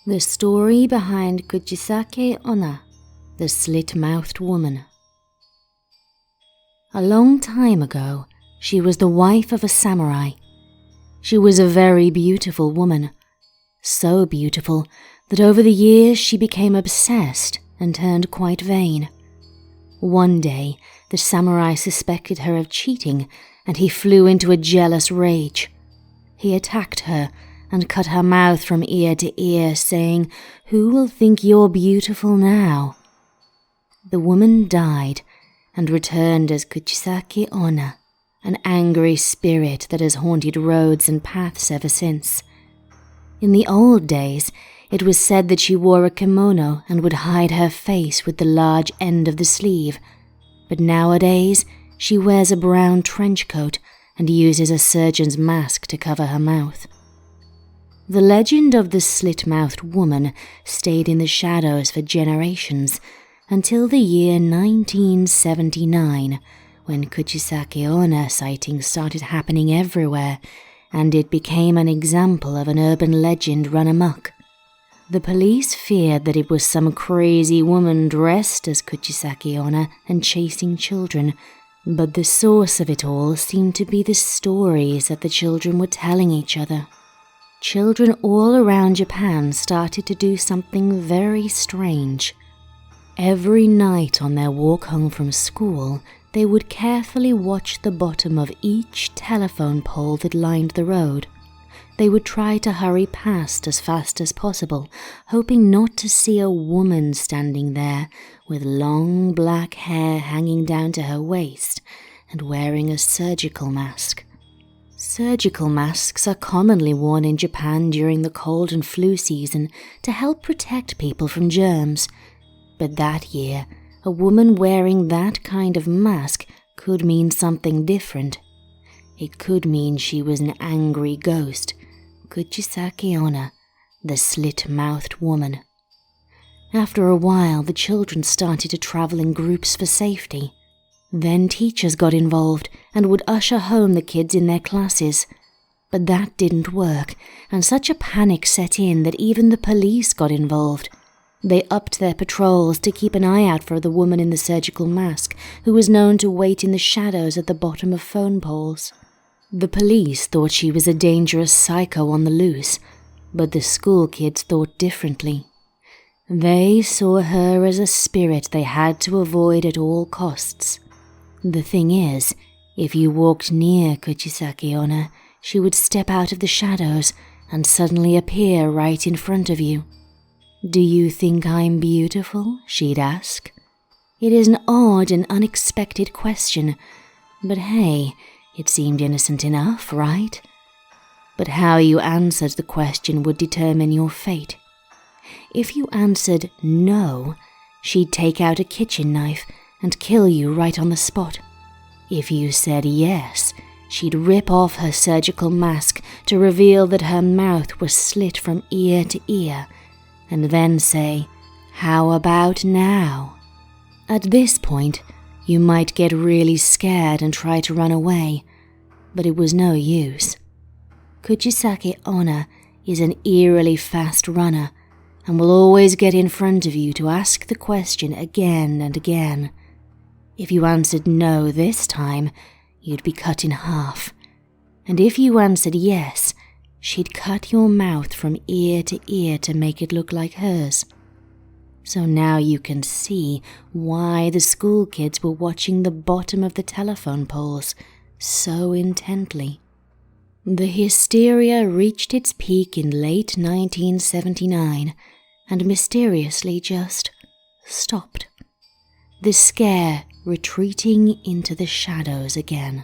The story behind Kuchisake Onna, the slit-mouthed woman. A long time ago, she was the wife of a samurai. She was a very beautiful woman, so beautiful that over the years she became obsessed and turned quite vain. One day, the samurai suspected her of cheating, and he flew into a jealous rage. He attacked her and cut her mouth from ear to ear, saying, "Who will think you're beautiful now?" The woman died and returned as Kuchisake Onna, an angry spirit that has haunted roads and paths ever since. In the old days, it was said that she wore a kimono and would hide her face with the large end of the sleeve, but nowadays she wears a brown trench coat and uses a surgeon's mask to cover her mouth. The legend of the slit-mouthed woman stayed in the shadows for generations until the year 1979, when Kuchisake Onna sightings started happening everywhere, and it became an example of an urban legend run amok. The police feared that it was some crazy woman dressed as Kuchisake Onna and chasing children, but the source of it all seemed to be the stories that the children were telling each other. Children all around Japan started to do something very strange. Every night on their walk home from school, they would carefully watch the bottom of each telephone pole that lined the road. They would try to hurry past as fast as possible, hoping not to see a woman standing there with long black hair hanging down to her waist and wearing a surgical mask. Surgical masks are commonly worn in Japan during the cold and flu season to help protect people from germs. But that year, a woman wearing that kind of mask could mean something different. It could mean she was an angry ghost, Kuchisake Onna, the slit-mouthed woman. After a while, the children started to travel in groups for safety. Then teachers got involved and would usher home the kids in their classes. But that didn't work, and such a panic set in that even the police got involved. They upped their patrols to keep an eye out for the woman in the surgical mask, who was known to wait in the shadows at the bottom of phone poles. The police thought she was a dangerous psycho on the loose, but the school kids thought differently. They saw her as a spirit they had to avoid at all costs. The thing is, if you walked near Kuchisake Onna, she would step out of the shadows and suddenly appear right in front of you. "Do you think I'm beautiful?" she'd ask. It is an odd and unexpected question, but hey, it seemed innocent enough, right? But how you answered the question would determine your fate. If you answered no, she'd take out a kitchen knife and kill you right on the spot. If you said yes, she'd rip off her surgical mask to reveal that her mouth was slit from ear to ear, and then say, "How about now?" At this point, you might get really scared and try to run away, but it was no use. Kuchisake Onna is an eerily fast runner and will always get in front of you to ask the question again and again. If you answered no this time, you'd be cut in half. And if you answered yes, she'd cut your mouth from ear to ear to make it look like hers. So now you can see why the school kids were watching the bottom of the telephone poles so intently. The hysteria reached its peak in late 1979 and mysteriously just stopped. The scare retreating into the shadows again.